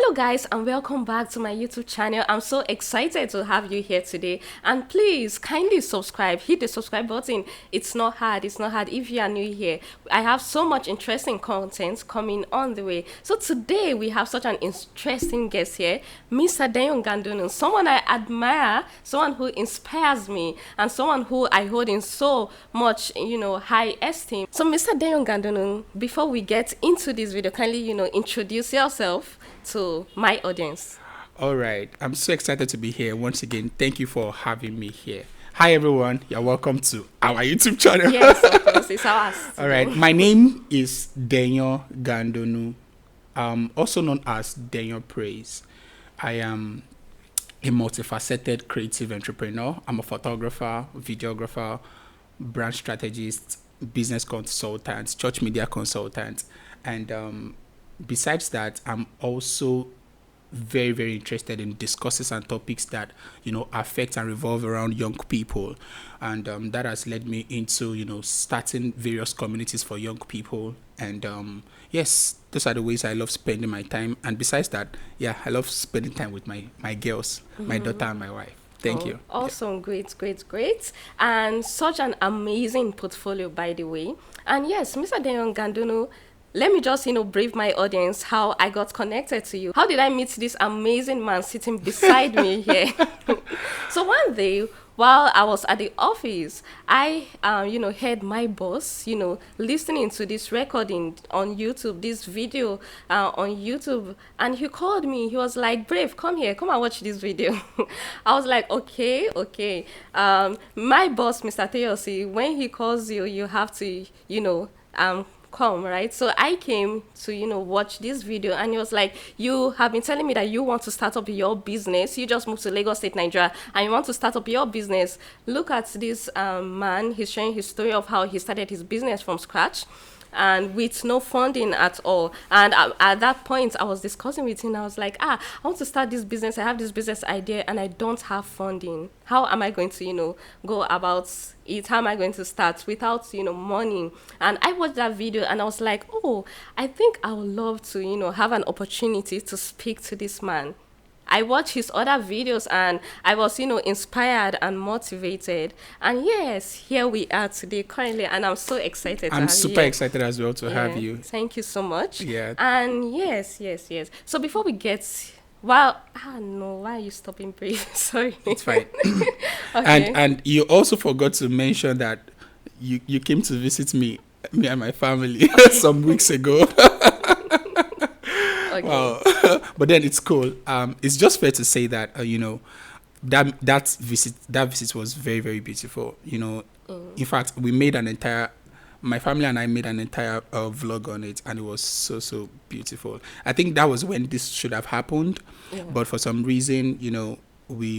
Hello guys and welcome back to my YouTube channel. I'm so excited to have you here today, and please kindly subscribe, hit the subscribe button. It's not hard, if you are new here. I have so much interesting content coming on the way. So today we have such an interesting guest here, Mr. Deyon Gandonu, someone I admire, someone who inspires me, and someone who I hold in so much high esteem. So Mr. Deyon Gandonu, before we get into this video, kindly introduce yourself to my audience. All right. I'm so excited to be here once again. Thank you for having me here. Hi, everyone. You're welcome to our YouTube channel. Yes, of course. It's ours. All right. My name is Deyon Gandonu, also known as Deyon Praise. I am a multifaceted creative entrepreneur. I'm a photographer, videographer, brand strategist, business consultant, church media consultant, and besides that, I'm also very, very interested in discussions and topics that affect and revolve around young people, and that has led me into starting various communities for young people. And yes, those are the ways I love spending my time. And besides that, yeah, I love spending time with my girls, my daughter and my wife. Thank you. Awesome. Great. And such an amazing portfolio, by the way. And yes, Mr. Deyon Gandonu, let me just, brief my audience how I got connected to you. How did I meet this amazing man sitting beside me here? So one day, while I was at the office, I, heard my boss, listening to this recording on YouTube, this video on YouTube, and he called me. He was like, "Brave, come here, come and watch this video." I was like, okay. My boss, Mr. Teyosi, when he calls you, you have to, come, right? So I came to watch this video, and he was like, "You have been telling me that you want to start up your business. You just moved to Lagos State, Nigeria, and you want to start up your business. Look at this man. He's sharing his story of how he started his business from scratch and with no funding at all." And at that point, I was discussing with him. I was like, I want to start this business. I have this business idea and I don't have funding. How am I going to go about it? How am I going to start without money? And I watched that video and I was like, oh, I think I would love to have an opportunity to speak to this man. I watched his other videos and I was, inspired and motivated. And yes, here we are today currently, and I'm so excited. I'm super excited as well to have you. Thank you so much. Yeah. And yes. So before we get, why are you stopping, Brave? Sorry. It's fine. Okay. And you also forgot to mention that you came to visit me and my family some weeks ago. Okay. Wow. But then it's cool. It's just fair to say that that visit was very, very beautiful. In fact, my family and I made an entire vlog on it, and it was so beautiful. I think that was when this should have happened, but for some reason,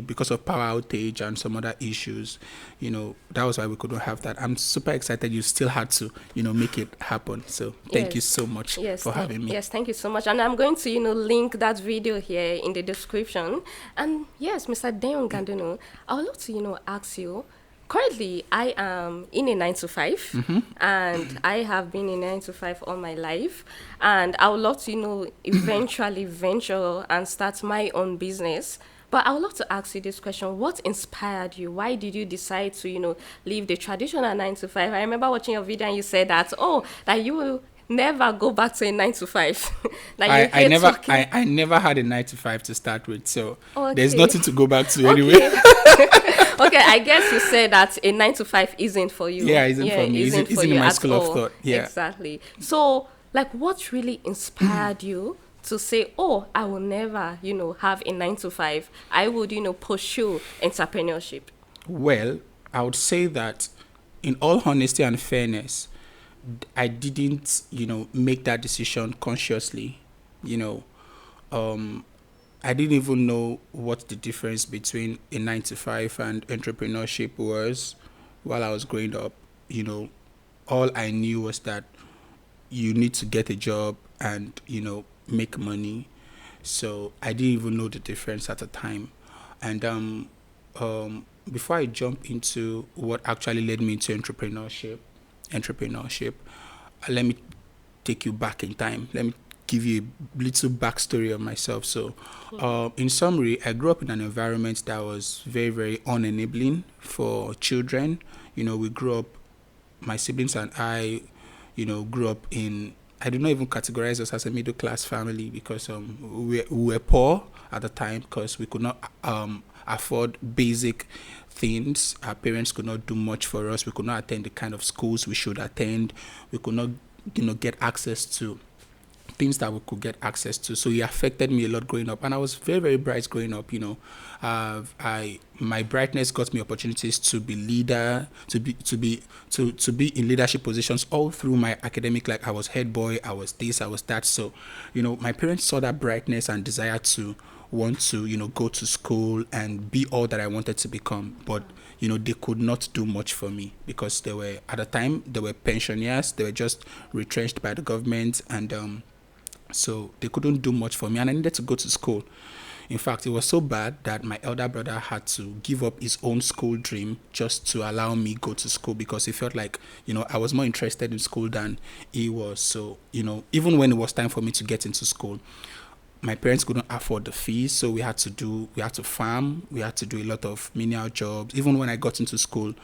because of power outage and some other issues, that was why we couldn't have that. I'm super excited you still had to, make it happen. So thank you so much for having me. Yes, thank you so much. And I'm going to, link that video here in the description. And yes, Mr. Deyon Gandonu, I would love to, ask you, currently I am in a 9-to-5, and I have been in 9-to-5 all my life. And I would love to, eventually venture and start my own business. But I would love to ask you this question. What inspired you? Why did you decide to, leave the traditional 9-to-5? I remember watching your video and you said that, that you will never go back to a 9-to-5. I never had a 9-to-5 to start with, so there's nothing to go back to anyway. Okay, I guess you said that a 9-to-5 isn't for you. Yeah, isn't for me. Isn't in my school of thought. Yeah. Exactly. So, what really inspired you to say, I will never, have a 9-to-5. I would, pursue entrepreneurship? Well, I would say that in all honesty and fairness, I didn't, make that decision consciously. I didn't even know what the difference between a 9-to-5 and entrepreneurship was while I was growing up. All I knew was that you need to get a job and, make money. So I didn't even know the difference at the time. And before I jump into what actually led me into entrepreneurship, let me take you back in time. Let me give you a little backstory of myself. So, in summary, I grew up in an environment that was very, very unenabling for children. We grew up, my siblings and I, grew up in, I do not even categorize us as a middle class family because we were poor at the time because we could not afford basic things. Our parents could not do much for us. We could not attend the kind of schools we should attend. We could not, get access to things that we could get access to. So it affected me a lot growing up, and I was very, very bright growing up. I my brightness got me opportunities to be leader, to be in leadership positions all through my academic. Like I was head boy, I was this, I was that. So, my parents saw that brightness and desire to want to, go to school and be all that I wanted to become, but they could not do much for me because they were at the time they were pensioners. They were just retrenched by the government, and so they couldn't do much for me, and I needed to go to school. In fact, it was so bad that my elder brother had to give up his own school dream just to allow me go to school because he felt like, I was more interested in school than he was. So, even when it was time for me to get into school, my parents couldn't afford the fees, so we had to farm, we had to do a lot of menial jobs. Even when I got into school,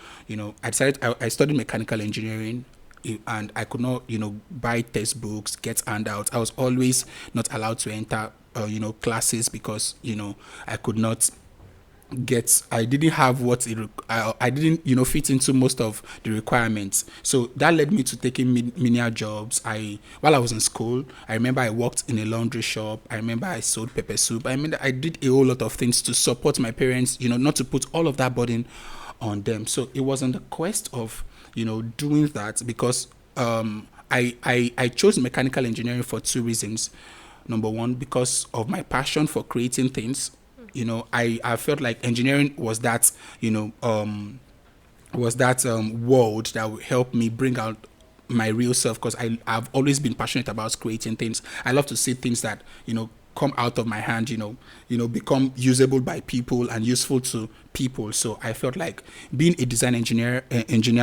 I studied mechanical engineering, and I could not, buy textbooks, get handouts. I was always not allowed to enter, classes because, I could not I didn't have I didn't, fit into most of the requirements. So that led me to taking menial jobs. While I was in school, I remember I worked in a laundry shop. I remember I sold pepper soup. I remember I did a whole lot of things to support my parents, not to put all of that burden on them. So it was on the quest of, doing that because I chose mechanical engineering for two reasons. Number one, because of my passion for creating things. I felt like engineering was that, world that would help me bring out my real self because I've always been passionate about creating things. I love to see things that, come out of my hand, become usable by people and useful to people. So I felt like being a design engineer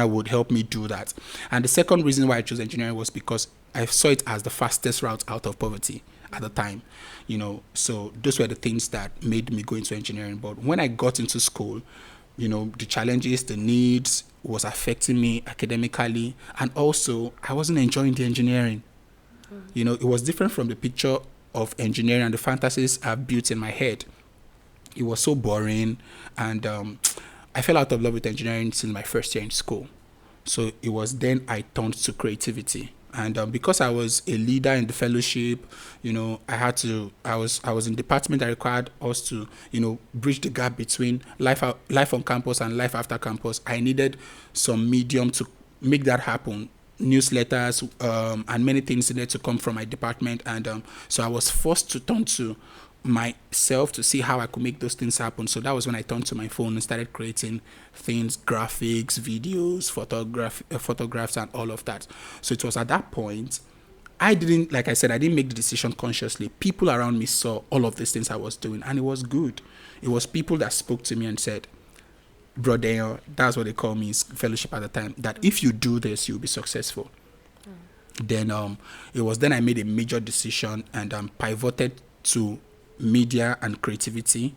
would help me do that. And the second reason why I chose engineering was because I saw it as the fastest route out of poverty at the time, so those were the things that made me go into engineering. But when I got into school, the challenges, the needs was affecting me academically, and also I wasn't enjoying the engineering. It was different from the picture of engineering and the fantasies I've built in my head. It was so boring, and I fell out of love with engineering since my first year in school. So it was then I turned to creativity. And because I was a leader in the fellowship, I was in department that required us to, bridge the gap between life on campus and life after campus. I needed some medium to make that happen. Newsletters and many things needed to come from my department, and so I was forced to turn to myself to see how I could make those things happen. So that was when I turned to my phone and started creating things, graphics, videos, photographs, and all of that. So it was at that point I didn't make the decision consciously. People around me saw all of these things I was doing, and it was good. It was people that spoke to me and said, "Bro, Deyon," that's what they call me in fellowship at the time, that if you do this, you'll be successful. Then it was then I made a major decision and pivoted to media and creativity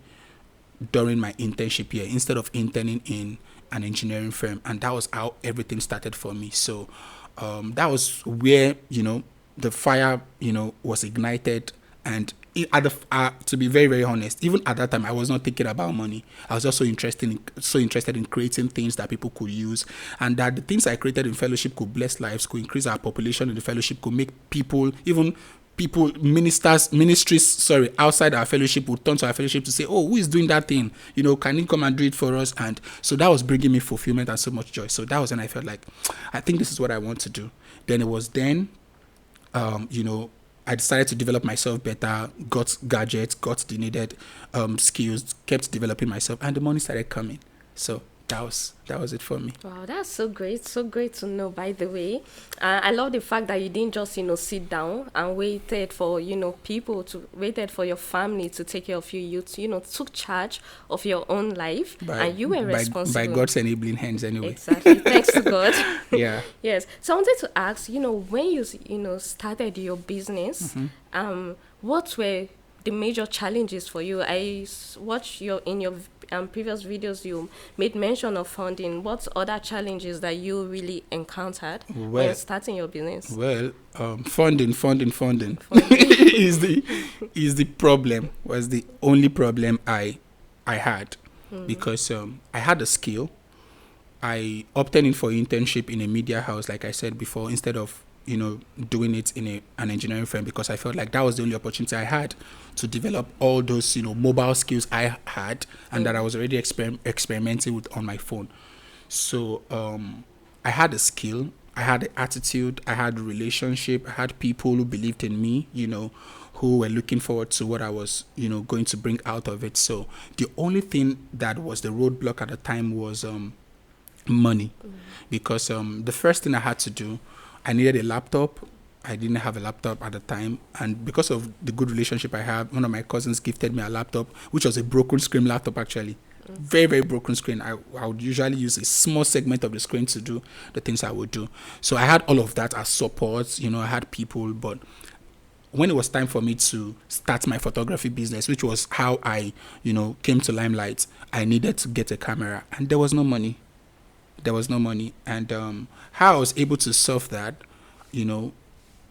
during my internship year instead of interning in an engineering firm, and that was how everything started for me. So that was where the fire was ignited. And to be very, very honest, even at that time I was not thinking about money. I was just so interested in creating things that people could use, and that the things I created in fellowship could bless lives, could increase our population in the fellowship, could make ministries outside our fellowship would turn to our fellowship to say, "Oh, who is doing that thing? Can you come and do it for us?" And so that was bringing me fulfillment and so much joy. So that was when I felt like, I think this is what I want to do. Then it was I decided to develop myself better, got gadgets, got the needed skills, kept developing myself, and the money started coming. So that was it for me. Wow, that's so great. So great to know, by the way. I love the fact that you didn't just, sit down and waited for, waited for your family to take care of you. You took charge of your own life by and you were by responsible. God's enabling hands anyway. Exactly. Thanks to God. Yeah. Yes. So I wanted to ask, when you started your business, what were the major challenges for you? Watched in your previous videos you made mention of funding. What other challenges that you really encountered when Well, starting your business? well, funding is the problem. Was the only problem I had, because I had a skill. I opted in for internship in a media house, like I said before, instead of doing it in an engineering firm, because I felt like that was the only opportunity I had to develop all those mobile skills I had, and that I was already experimenting with on my phone. So I had a skill, I had an attitude, I had a relationship, I had people who believed in me, who were looking forward to what I was, going to bring out of it. So the only thing that was the roadblock at the time was money, because the first thing I had to do, I needed a laptop. I didn't have a laptop at the time, and because of the good relationship I have, one of my cousins gifted me a laptop, which was a broken screen laptop actually. Very, very broken screen. I would usually use a small segment of the screen to do the things I would do. So I had all of that as support. I had people, but when it was time for me to start my photography business, which was how I, came to limelight, I needed to get a camera, and there was no money. And how I was able to solve that,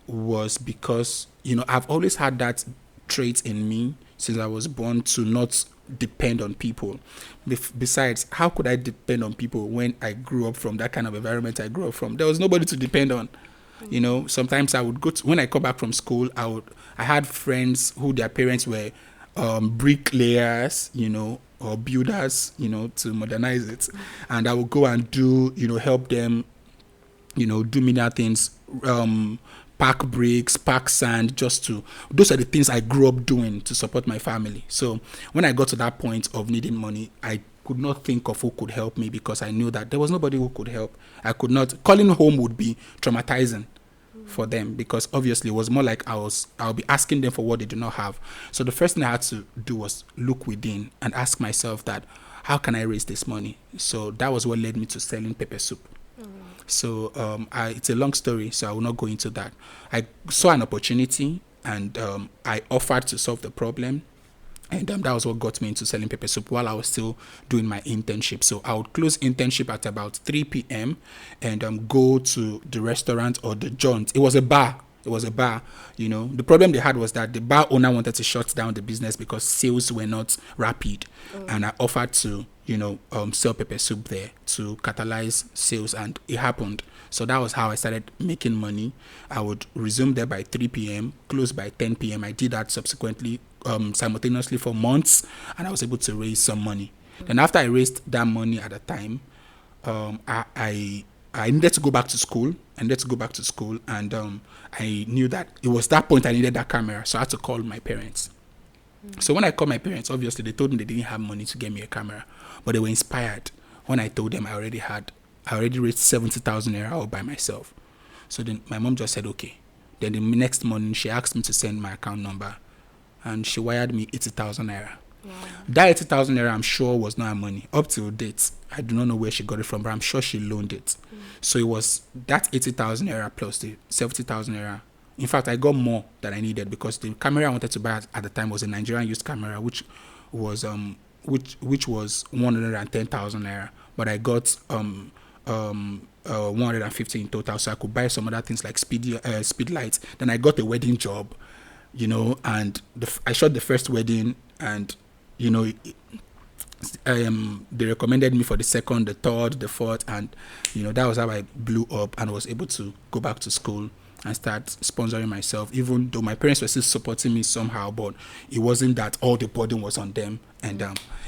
was because I've always had that trait in me since I was born, to not depend on people. Besides, how could I depend on people when I grew up from that kind of environment I grew up from? There was nobody to depend on. Sometimes I would when I come back from school, I had friends who their parents were bricklayers, or builders, to modernize it. And I would go and do, help them, do many things, pack bricks, pack sand, those are the things I grew up doing to support my family. So when I got to that point of needing money, I could not think of who could help me, because I knew that there was nobody who could help. I could not, calling home would be traumatizing for them, because obviously it was more like I'll be asking them for what they do not have. So the first thing I had to do was look within and ask myself that, how can I raise this money? So that was what led me to selling pepper soup. So it's a long story, so I will not go into that. I saw an opportunity, and I offered to solve the problem. And that was what got me into selling pepper soup while I was still doing my internship. So I would close internship at about 3 p.m. and go to the restaurant or the joint. It was a bar. The problem they had was that the bar owner wanted to shut down the business because sales were not rapid. And I offered to, sell pepper soup there to catalyze sales, and it happened. So that was how I started making money. I would resume there by 3 p.m., close by 10 p.m. I did that subsequently, simultaneously for months, and I was able to raise some money. Then after I raised that money at the time, I needed to go back to school. And I knew that it was that point I needed that camera, so I had to call my parents. So when I called my parents, obviously they told me they didn't have money to get me a camera, but they were inspired when I told them I already raised 70,000 naira all by myself. So then my mom just said okay. Then the next morning she asked me to send my account number, and she wired me 80,000 naira. Wow. That 80,000 naira, I'm sure, was not her money. Up till date, I do not know where she got it from, but I'm sure she loaned it. So it was that 80,000 naira plus the 70,000 naira. In fact, I got more than I needed, because the camera I wanted to buy at the time was a Nigerian used camera, which was 110,000 naira. But I got 150 in total, so I could buy some other things like speed lights. Then I got a wedding job, and I shot the first wedding, and they recommended me for the second, the third, the fourth, and that was how I blew up and was able to go back to school and start sponsoring myself, even though my parents were still supporting me somehow, but it wasn't that all the burden was on them. And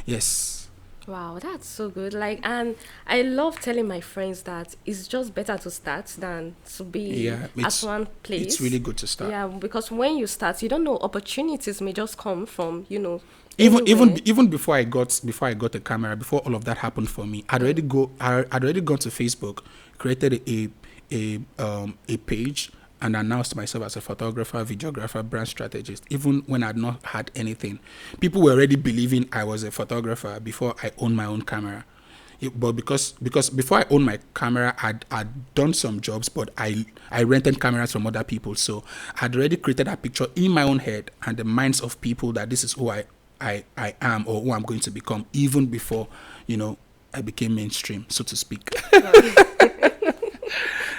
yes. Wow, that's so good. Like, and I love telling my friends that it's just better to start than to be Yeah, at one it's really place. good to start. Yeah, because when you start, you don't know, opportunities may just come from, Even anywhere. even before I got a camera, before all of that happened for me, I'd already gone to Facebook, created a page, and announced myself as a photographer, videographer, brand strategist. Even when I'd not had anything, people were already believing I was a photographer before I owned my own camera. But because before I owned my camera, I'd done some jobs, but I rented cameras from other people. So I'd already created a picture in my own head and the minds of people that this is who I am or who I'm going to become, even before, I became mainstream, so to speak.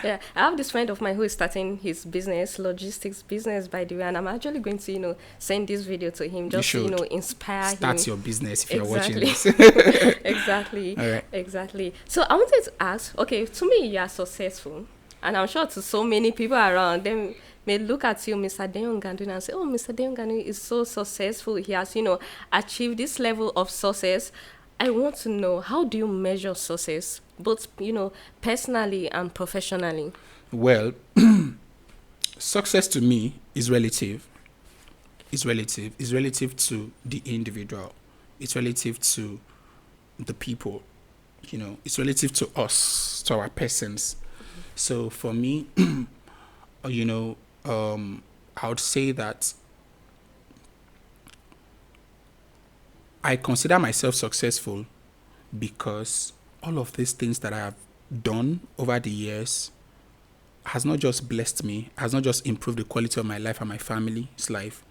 Yeah, I have this friend of mine who is starting his business, logistics business, by the way, and I'm actually going to, send this video to him You just to, should inspire start him. your business if you're watching Exactly. this. Exactly. All right. Exactly. So I wanted to ask, okay, to me, you are successful. And I'm sure to so many people around, them may look at you, Mr. Deyon Gandonu, and say, oh, Mr. Deyon Gandonu is so successful. He has, achieved this level of success. I want to know, how do you measure success, both, personally and professionally? Well, success to me is relative. It's relative. It's relative to the individual. It's relative to the people. It's relative to us, to our persons. So for me, you know, I would say that I consider myself successful because all of these things that I have done over the years has not just blessed me, has not just improved the quality of my life and my family's life,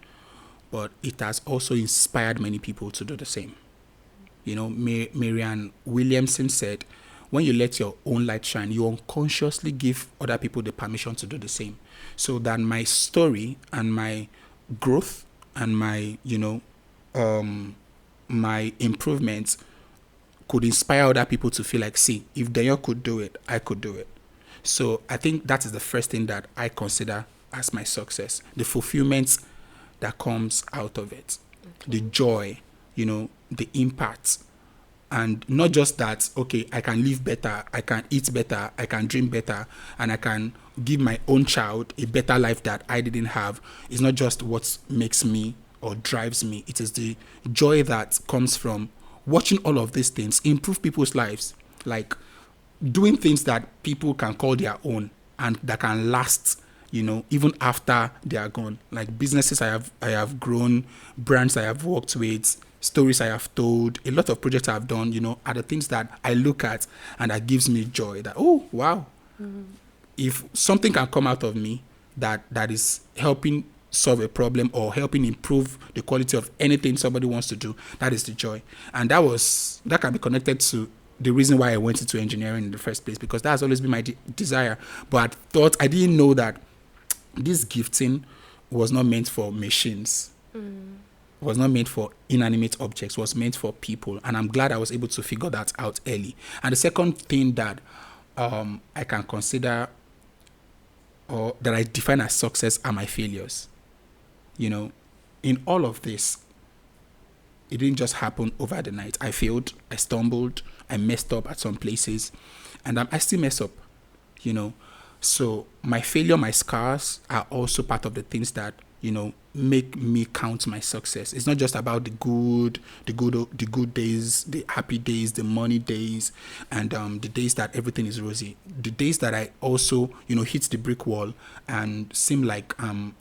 but it has also inspired many people to do the same. Marianne Williamson said, when you let your own light shine, you unconsciously give other people the permission to do the same. So that my story and my growth and my improvements could inspire other people to feel like, see, if Dayo could do it, I could do it. So I think that is the first thing that I consider as my success, the fulfillment that comes out of it, the joy, the impact. And not just that, okay, I can live better, I can eat better, I can dream better, and I can give my own child a better life that I didn't have. It's not just what makes me or drives me. It is the joy that comes from watching all of these things improve people's lives, like doing things that people can call their own and that can last, even after they are gone. Like businesses I have grown, brands I have worked with, stories I have told, a lot of projects I've done, are the things that I look at and that gives me joy. That, oh wow, if something can come out of me that is helping solve a problem or helping improve the quality of anything somebody wants to do, that is the joy. And that can be connected to the reason why I went into engineering in the first place, because that has always been my desire. But I didn't know that this gifting was not meant for machines, was not meant for inanimate objects, was meant for people. And I'm glad I was able to figure that out early. And the second thing that I can consider, or that I define as success, are my failures. In all of this, it didn't just happen over the night. I failed, I stumbled, I messed up at some places, and I still mess up, So my failure, my scars are also part of the things that, make me count my success. It's not just about the good days, the happy days, the money days, and the days that everything is rosy. The days that I also, hit the brick wall and seem like I'm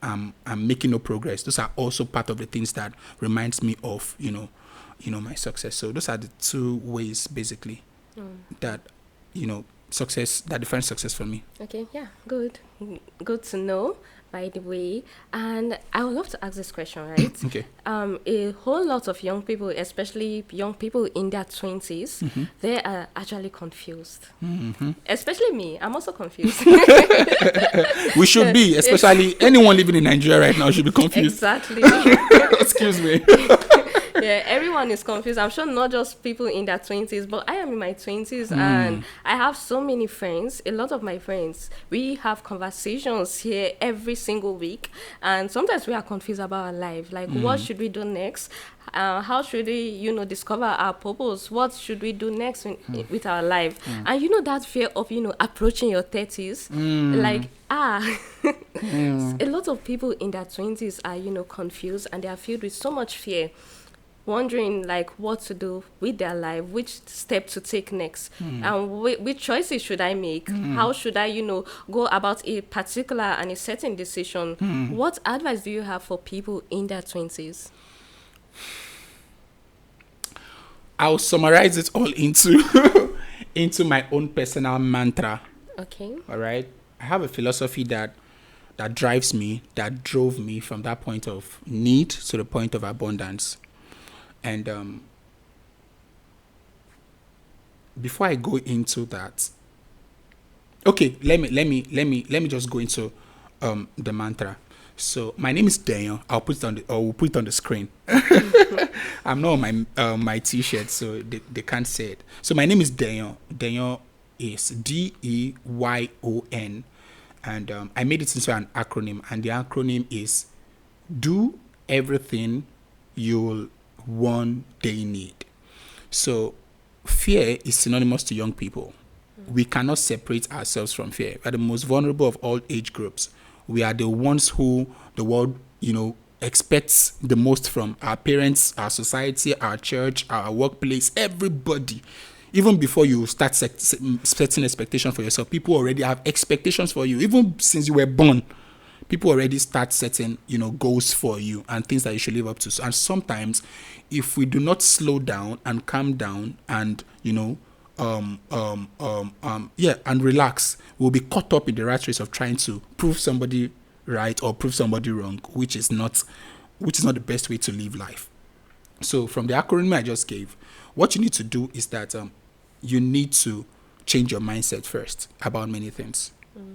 making no progress. Those are also part of the things that reminds me of, my success. So those are the two ways basically that, success, that defines success for me. Okay, yeah, good. Good to know, by the way. And I would love to ask this question, right? Okay. A whole lot of young people, especially young people in their 20s, they are actually confused. Especially me, I'm also confused. We should be, especially anyone living in Nigeria right now should be confused. Exactly. Excuse me. Yeah, everyone is confused. I'm sure not just people in their 20s, but I am in my 20s and I have so many friends. A lot of my friends, we have conversations here every single week, and sometimes we are confused about our life. Like, what should we do next? How should we, discover our purpose? What should we do next with our life? And that fear of, approaching your 30s, like, a lot of people in their 20s are, confused, and they are filled with so much fear, wondering like what to do with their life, which step to take next, and which choices should I make, how should I go about a particular and a certain decision. What advice do you have for people in their 20s? I'll summarize it all into into my own personal mantra. Okay. All right. I have a philosophy that drives me, that drove me from that point of need to the point of abundance. And before I go into that, okay, let me just go into the mantra. So my name is Deyon. I'll put it on the screen. I'm not on my t-shirt, so they can't say it. So my name is Deyon. Deyon is Deyon, and I made it into an acronym, and the acronym is do everything you'll one day need. So fear is synonymous to young people. We cannot separate ourselves from fear. We are the most vulnerable of all age groups. We are the ones who the world, expects the most from: our parents, our society, our church, our workplace, everybody. Even before you start setting expectations for yourself, people already have expectations for you. Even since you were born, people already start setting, goals for you and things that you should live up to. And sometimes, if we do not slow down and calm down and, and relax, we'll be caught up in the rat race of trying to prove somebody right or prove somebody wrong, which is not the best way to live life. So from the acronym I just gave, what you need to do is that you need to change your mindset first about many things.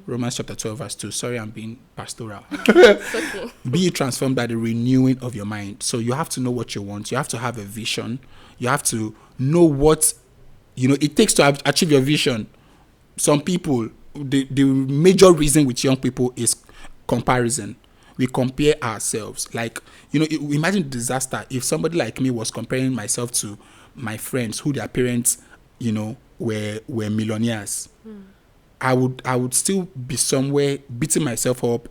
Romans chapter 12 verse 2. Sorry, I'm being pastoral. It's okay. Be transformed by the renewing of your mind. So you have to know what you want. You have to have a vision. You have to know what it takes to achieve your vision. Some people, the major reason with young people is comparison. We compare ourselves. Like, imagine the disaster if somebody like me was comparing myself to my friends who their parents, were millionaires. I would still be somewhere beating myself up,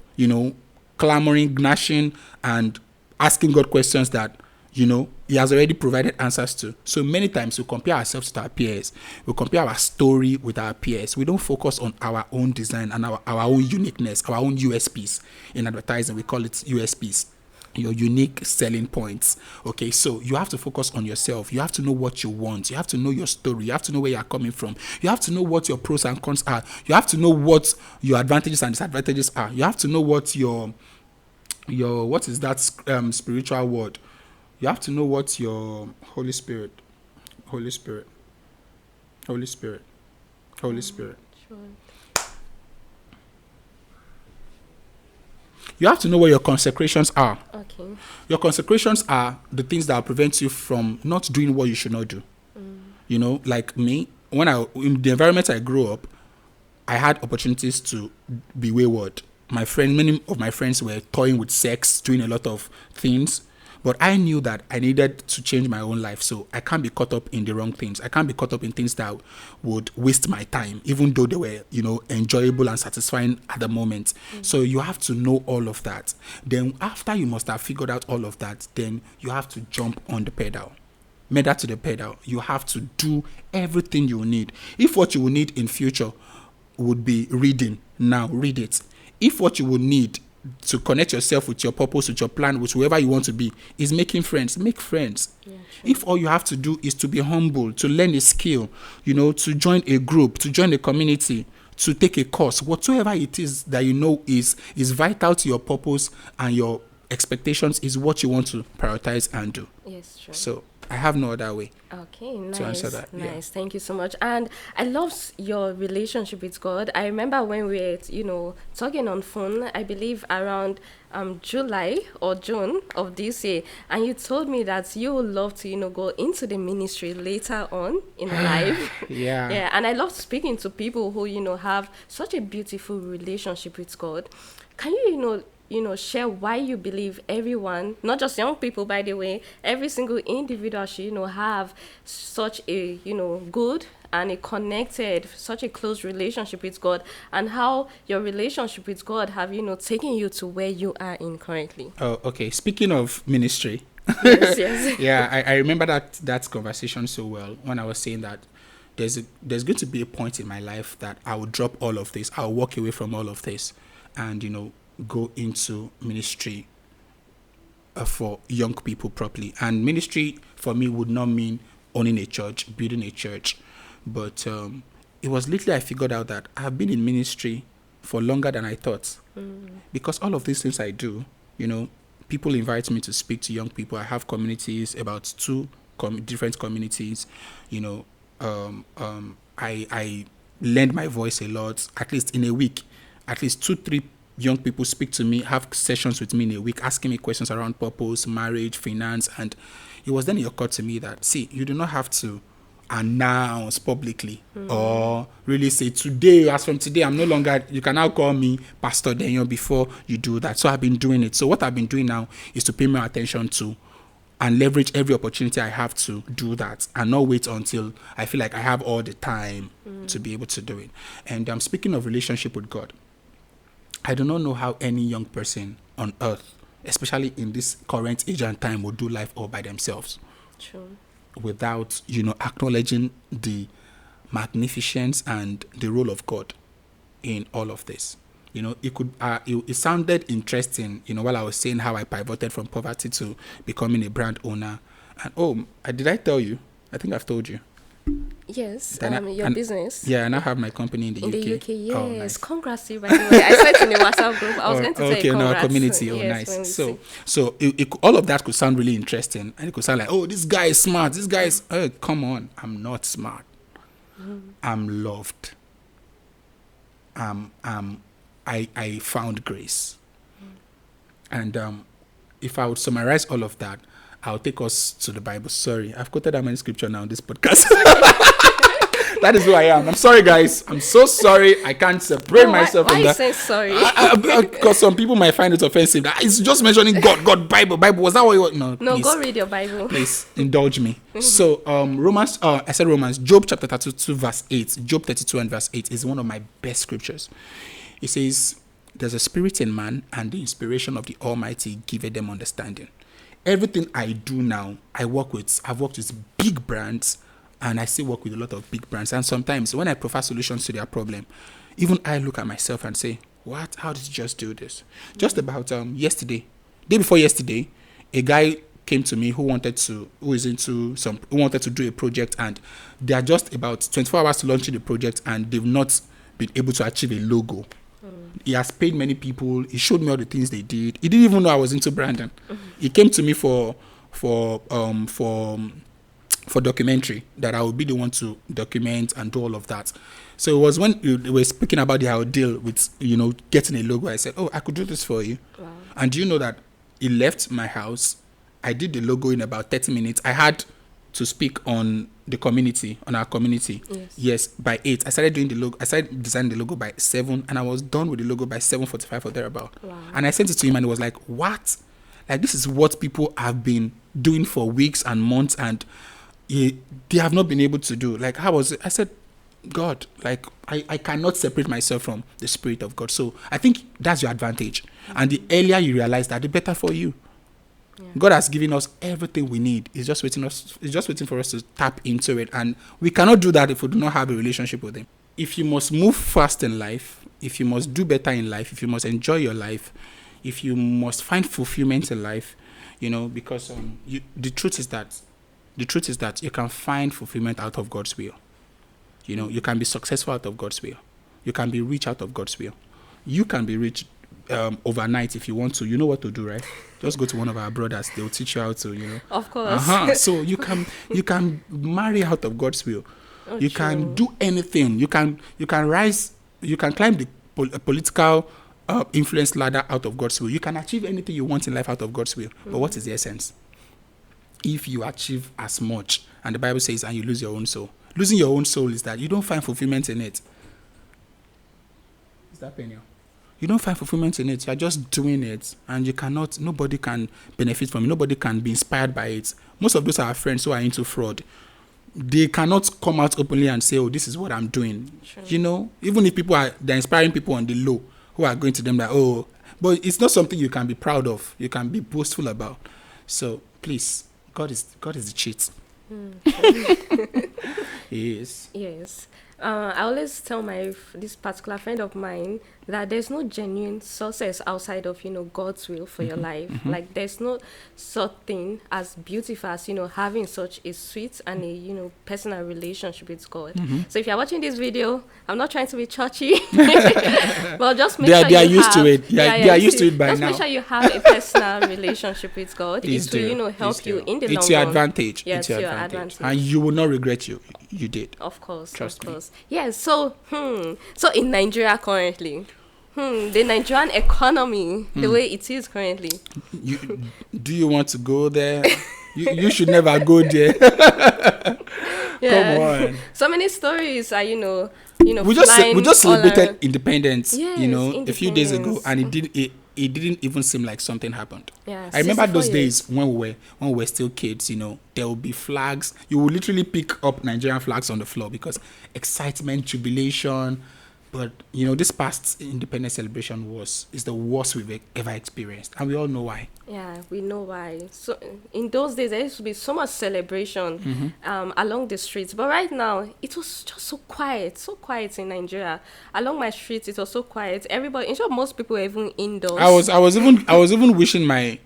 clamoring, gnashing, and asking God questions that, He has already provided answers to. So many times we compare ourselves to our peers. We compare our story with our peers. We don't focus on our own design and our own uniqueness, our own USPs. In advertising, we call it USPs. Your unique selling points. Okay, so you have to focus on yourself. You have to know what you want. You have to know your story. You have to know where you are coming from. You have to know what your pros and cons are. You have to know what your advantages and disadvantages are. You have to know what your what is that spiritual word? You have to know what your Holy Spirit. Sure. You have to know what your consecrations are. Okay. Your consecrations are the things that will prevent you from not doing what you should not do. Like me, in the environment I grew up, I had opportunities to be wayward. Many of my friends were toying with sex, doing a lot of things. But I knew that I needed to change my own life, so I can't be caught up in the wrong things. I can't be caught up in things that would waste my time, even though they were, enjoyable and satisfying at the moment. So you have to know all of that. Then after you must have figured out all of that, then you have to jump on the pedal. Pedal to the pedal. You have to do everything you need. If what you will need in future would be reading, now read it. If what you will need to connect yourself with your purpose, with your plan, with whoever you want to be, is making friends, make friends. Yeah, sure. If all you have to do is to be humble, to learn a skill, to join a group, to join a community, to take a course, whatsoever it is that is vital to your purpose and your expectations, is what you want to prioritize and do. Yes, sure. So I have no other way Okay, to answer nice, that. nice. Thank you so much. And I love your relationship with God. I remember when we were, talking on phone, I believe around July or June of this year, and you told me that you would love to, go into the ministry later on in life. Yeah. Yeah, and I love speaking to people who, have such a beautiful relationship with God. Can you, share why you believe everyone, not just young people, by the way, every single individual should, have such a, good and a connected, such a close relationship with God, and how your relationship with God have, taken you to where you are in currently? Oh, okay. Speaking of ministry, Yes, yes. yeah, I remember that conversation so well when I was saying that there's going to be a point in my life that I will drop all of this. I'll walk away from all of this, and go into ministry for young people properly. And ministry for me would not mean owning a church, building a church, but it was literally I figured out that I've been in ministry for longer than I thought, because all of these things I do, people invite me to speak to young people. I have communities, about two different communities. I lend my voice a lot. At least in a week, at least 2-3 young people speak to me, have sessions with me in a week, asking me questions around purpose, marriage, finance. And it was then it occurred to me that, see, you do not have to announce publicly or really say, today, as from today, I'm no longer, you can now call me Pastor Deyon before you do that. So I've been doing it. So what I've been doing now is to pay more attention to and leverage every opportunity I have to do that, and not wait until I feel like I have all the time to be able to do it. And speaking of relationship with God, I do not know how any young person on earth, especially in this current age and time, will do life all by themselves. True. Without, acknowledging the magnificence and the role of God in all of this. It sounded interesting, while I was saying how I pivoted from poverty to becoming a brand owner. And did I tell you? I think I've told you. Yes, your business. Yeah, and I have my company in the UK. In the UK, yes. Oh, nice. Congrats to you, by the way. I saw it in the WhatsApp group. I was going to say okay, congrats. no, community. Yes, Nice. So all of that could sound really interesting, and it could sound like, this guy is smart. This guy is. Come on, I'm not smart. I'm loved. I found grace, and if I would summarize all of that, I'll take us to the Bible. Sorry, I've quoted that many scripture now in this podcast. That is who I am. I'm sorry, guys. I'm so sorry. I can't separate myself why from you that. say sorry? Because some people might find it offensive. It's just mentioning God, Bible. Was that what you want? No, please, go read your Bible. Please indulge me. So, Romans, Job chapter 32 verse 8. Job 32 and verse 8 is one of my best scriptures. It says, "There's a spirit in man, and the inspiration of the Almighty giveth them understanding." Everything I do now, I've worked with big brands, and I still work with a lot of big brands. And sometimes when I provide solutions to their problem, even I look at myself and say, what? How did you just do this? Just about day before yesterday, a guy came to me who wanted to do a project, and they are just about 24 hours to launching the project, and they've not been able to achieve a logo. He has paid many people. He showed me all the things they did. He didn't even know I was into branding. He came to me for documentary, that I would be the one to document and do all of that. So it was when we were speaking about the deal with getting a logo. I said, I could do this for you. Wow. And do you know that he left my house? I did the logo in about 30 minutes. I had to speak on our community. Yes, by 8. I started doing the logo. I started designing the logo by 7, and I was done with the logo by 7:45 or thereabout. Wow. And I sent it to him, and he was like, what? Like, this is what people have been doing for weeks and months, and they have not been able to do. Like, how was it? I said, God, like, I cannot separate myself from the Spirit of God. So I think that's your advantage. And the earlier you realize that, the better for you. Yeah. God has given us everything we need. It's just waiting for us to tap into it. And we cannot do that if we do not have a relationship with Him. If you must move fast in life, if you must do better in life, if you must enjoy your life, if you must find fulfillment in life, because the truth is that you can find fulfillment out of God's will. You can be successful out of God's will. You can be rich out of God's will. You can be rich overnight if you want to. You know what to do, right? Just go to one of our brothers. They'll teach you how to, Of course. So you can marry out of God's will. Oh, You true. can do anything. You can rise. You can climb the political influence ladder out of God's will. You can achieve anything you want in life out of God's will. But what is the essence? If you achieve as much, and the Bible says, and you lose your own soul. Losing your own soul is that you don't find fulfillment in it. Is that Penny? You don't find fulfillment in it. You're just doing it, and nobody can benefit from it. Nobody can be inspired by it. Most of those are our friends who are into fraud. They cannot come out openly and say, oh, this is what I'm doing. True. Even if they're inspiring people on the low who are going to them like, oh, but it's not something you can be proud of. You can be boastful about. So please, God is the cheat. Yes. Yes. I always tell this particular friend of mine that there's no genuine success outside of God's will for your life. Like there's no such thing as beautiful as having such a sweet and a personal relationship with God. So if you're watching this video, I'm not trying to be churchy, well, just make sure they are used to it. They are used to it by just now. make sure you have a personal relationship with God. Please It will do. help Please you do. in the long run. It's your advantage. Yeah, It's your advantage. And you will not regret you did. Of course, Trust of me. course. Yeah, so in Nigeria currently, the Nigerian economy, the way it is currently. Do you want to go there? You should never go there. Yeah. Come on. So many stories are, We just flying celebrated all around. independence, Yes, a few days ago, independence. and it didn't even seem like something happened. Yeah, I remember 64 those years. days when we were still kids. There will be flags. You will literally pick up Nigerian flags on the floor because excitement, jubilation. But this past independence celebration is the worst we've ever experienced, and we all know why. Yeah, we know why. So in those days, there used to be so much celebration along the streets. But right now, it was just so quiet in Nigeria. Along my streets, it was so quiet. Everybody, in short, most people were even indoors. I was even wishing my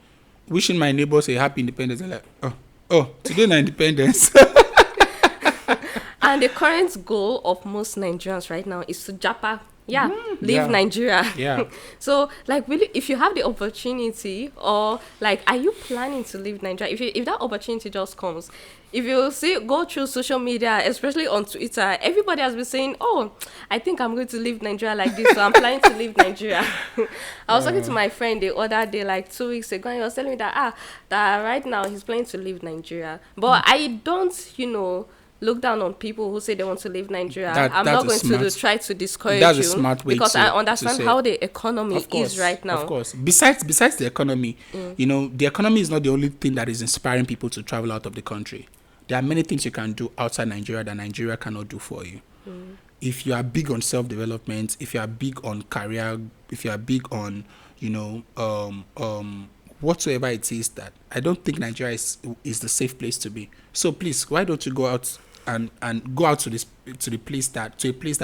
neighbors a happy independence. They're like, oh, today na independence. And the current goal of most Nigerians right now is to japa. Leave yeah. Nigeria. Yeah. So, like, really, if you have the opportunity, or like, are you planning to leave Nigeria? If that opportunity just comes, if you go through social media, especially on Twitter, everybody has been saying, "Oh, I think I'm going to leave Nigeria like this, so I'm planning to leave Nigeria." I was talking to my friend the other day, like 2 weeks ago, and he was telling me that right now he's planning to leave Nigeria, but I don't, look down on people who say they want to leave Nigeria. I'm not going to try to discourage that's you. a smart way because to, I understand to how the economy is right now. Of course. Besides the economy, the economy is not the only thing that is inspiring people to travel out of the country. There are many things you can do outside Nigeria that Nigeria cannot do for you. If you are big on self-development, if you are big on career, if you are big on, whatsoever it is, that I don't think Nigeria is the safe place to be. So please, why don't you go out and go out to a place that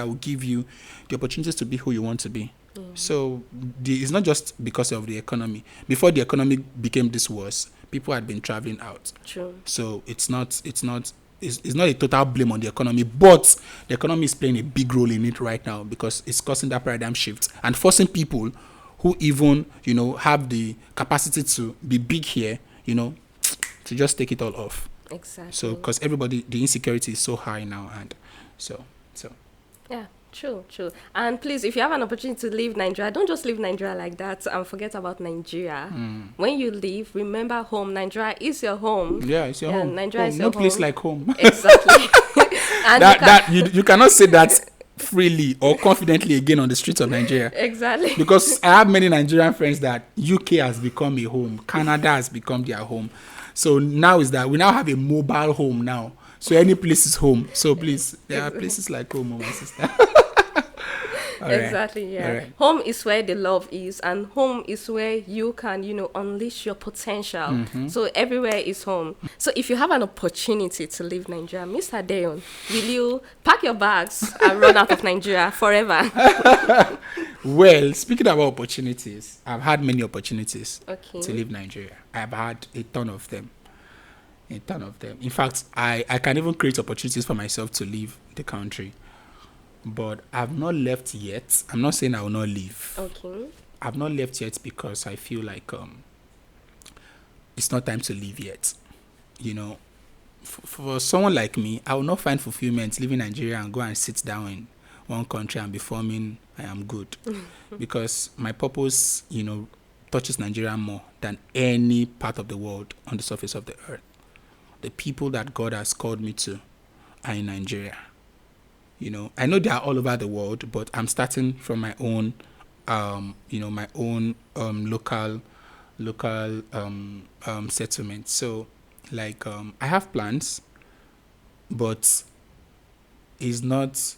will give you the opportunities to be who you want to be. So it's not just because of the economy. Before the economy became this worse, people had been traveling out. True. So it's not a total blame on the economy, but the economy is playing a big role in it right now because it's causing that paradigm shift and forcing people who even have the capacity to be big here, to just take it all off. Exactly. So, because everybody, the insecurity is so high now, and so. Yeah, true. And please, if you have an opportunity to leave Nigeria, don't just leave Nigeria like that and forget about Nigeria. When you leave, remember home. Nigeria is your home. Yeah, it's your home. Nigeria is your no home. place like home. Exactly. And you cannot say that freely or confidently again on the streets of Nigeria. Exactly. Because I have many Nigerian friends that UK has become a home, Canada has become their home. So now is that we now have a mobile home now. So any place is home. So please, there are places like home, my sister. Exactly, yeah. Right. Home is where the love is, and home is where you can, unleash your potential. So everywhere is home. So if you have an opportunity to leave Nigeria, Mr. Deyon, will you pack your bags and run out of Nigeria forever? Well, speaking about opportunities, I've had many opportunities Okay. to leave Nigeria. I've had a ton of them. In fact, I can even create opportunities for myself to leave the country. But I've not left yet. I'm not saying I will not leave. Okay. I've not left yet because I feel like it's not time to leave yet. You know, for someone like me, I will not find fulfillment leaving Nigeria and go and sit down in one country and be forming I am good. Because my purpose, touches Nigeria more than any part of the world on the surface of the earth. The people that God has called me to are in Nigeria. I know they are all over the world, but I'm starting from my own, local settlement. So, I have plans, but it's not,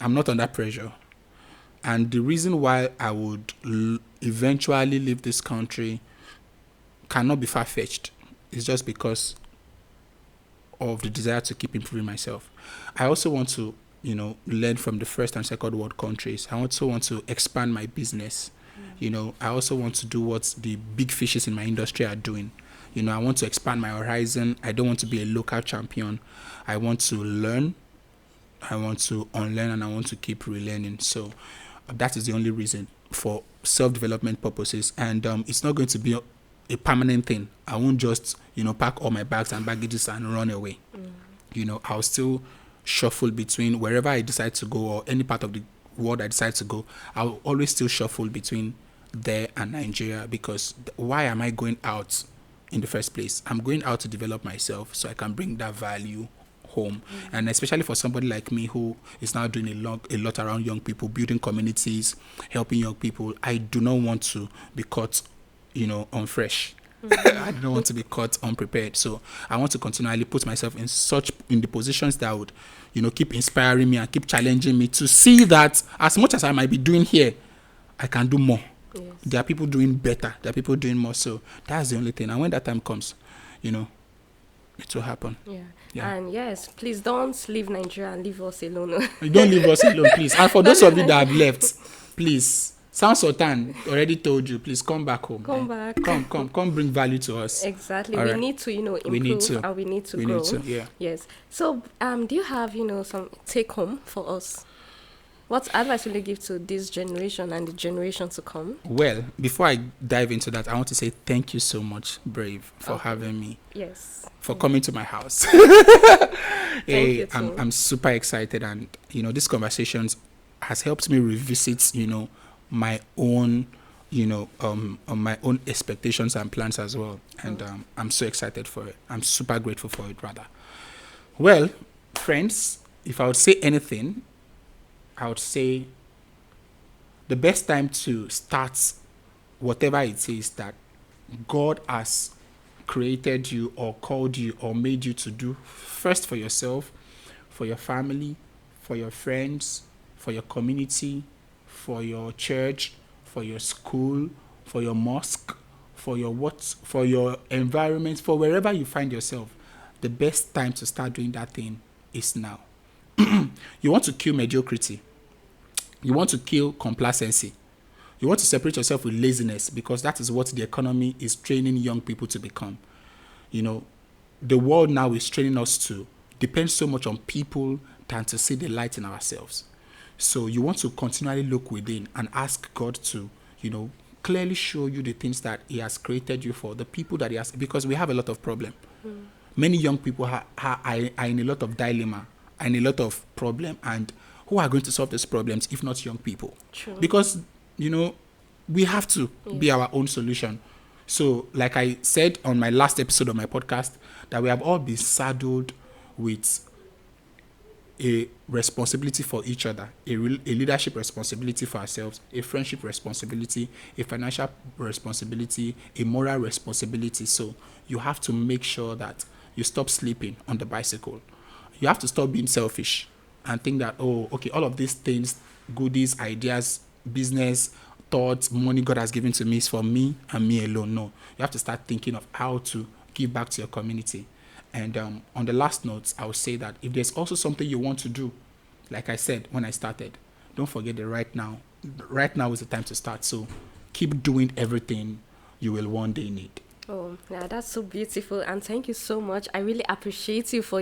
I'm not under pressure. And the reason why I would eventually leave this country cannot be far-fetched. It's just because of the desire to keep improving myself. I also want to, learn from the first and second world countries. I also want to expand my business. I also want to do what the big fishes in my industry are doing. I want to expand my horizon. I don't want to be a local champion. I want to learn. I want to unlearn, and I want to keep relearning. So that is the only reason, for self-development purposes. And it's not going to be a permanent thing. I won't just, pack all my bags and baggages and run away. I'll still shuffle between wherever I decide to go, or any part of the world I decide to go. I'll always still shuffle between there and Nigeria, because why am I going out in the first place? I'm going out to develop myself so I can bring that value home. And especially for somebody like me who is now doing a lot around young people, building communities, helping young people, I do not want to be caught, unfresh. I don't want to be caught unprepared. So I want to continually put myself in the positions that would, keep inspiring me and keep challenging me to see that as much as I might be doing here, I can do more. Yes. There are people doing better. There are people doing more. So that's the only thing. And when that time comes, it will happen. Yeah. And yes, please don't leave Nigeria and leave us alone. Don't leave us alone, please. And for those of you that have left, please, Sound Sultan already told you, please come back home. Come back. Come bring value to us. Exactly. We need to, improve, and we need to grow. Yeah. Yes. So, do you have, some take home for us? What advice will you give to this generation and the generation to come? Well, before I dive into that, I want to say thank you so much, Brave, for having me. Yes. For coming to my house. Thank you too. I'm super excited, and these conversations has helped me revisit, my own, my own expectations and plans as well. And I'm so excited for it. I'm super grateful for it, rather. Well, friends, if I would say anything, I would say the best time to start whatever it is that God has created you or called you or made you to do, first for yourself, for your family, for your friends, for your community, for your church, for your school, for your mosque, for your environment, for wherever you find yourself. The best time to start doing that thing is now. You want to kill mediocrity. You want to kill complacency. You want to separate yourself with laziness, because that is what the economy is training young people to become. The world now is training us to depend so much on people than to see the light in ourselves. So you want to continually look within and ask God to, clearly show you the things that He has created you for, the people that He has, because we have a lot of problem. Many young people are in a lot of dilemma, and a lot of problem, and who are going to solve these problems if not young people? True. Because, we have to be our own solution. So, like I said on my last episode of my podcast, that we have all been saddled with a responsibility for each other, a leadership responsibility for ourselves, a friendship responsibility, a financial responsibility, a moral responsibility. So you have to make sure that you stop sleeping on the bicycle. You have to stop being selfish and think that, all of these things, goodies, ideas, business, thoughts, money God has given to me is for me and me alone. No, you have to start thinking of how to give back to your community. And on the last note, I would say that if there's also something you want to do, like I said when I started, don't forget that right now is the time to start. So keep doing everything you will one day need. Oh, yeah, that's so beautiful. And thank you so much. I really appreciate you for,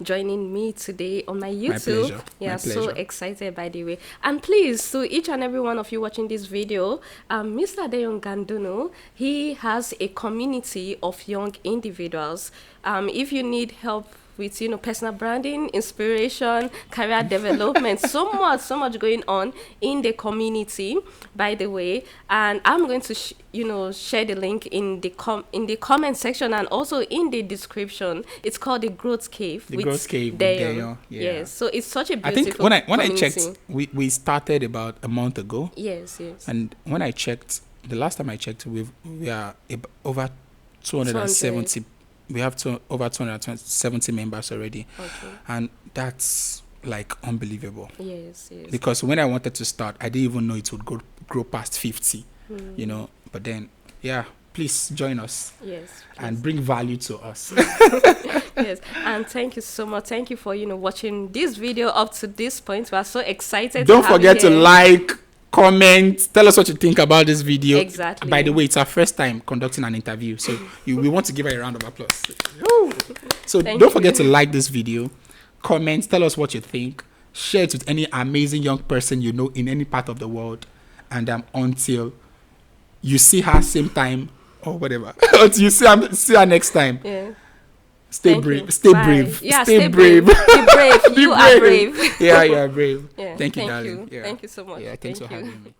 joining me today on my My YouTube. pleasure. My Yeah, so pleasure. excited, by the way. And please, to each and every one of you watching this video, Mr. Deyon Gandonu, he has a community of young individuals. If you need help with personal branding, inspiration, career development, so much going on in the community, by the way. And I'm going to share the link in the comment section and also in the description. It's called the Growth Cave The with Growth Cave with Deyon. Dayo. Yeah. Yes, so it's such a I think beautiful when I checked, community. we started about a month ago. Yes, yes. And when I checked, the last time I checked, we are over 270. We have over 270 members already. Okay. And that's like unbelievable. Yes, yes. Because when I wanted to start, I didn't even know it would grow past 50, But then, yeah, please join us. Yes. And bring value to us. Yes, and thank you so much. Thank you for watching this video up to this point. We are so excited. Don't forget to like, comment, tell us what you think about this video. Exactly. By the way, it's our first time conducting an interview, so we want to give her a round of applause. So don't forget to like this video, comment, tell us what you think, share it with any amazing young person you know in any part of the world, and until you see her same time or whatever, until you see her next time. Yeah. Stay brave. Stay brave. Yeah, stay brave. Be brave. You are brave. Yeah, you are brave. Yeah. Thank you, Thank darling. you. Yeah. Thank you so much. Yeah, thanks Thank for you. having me.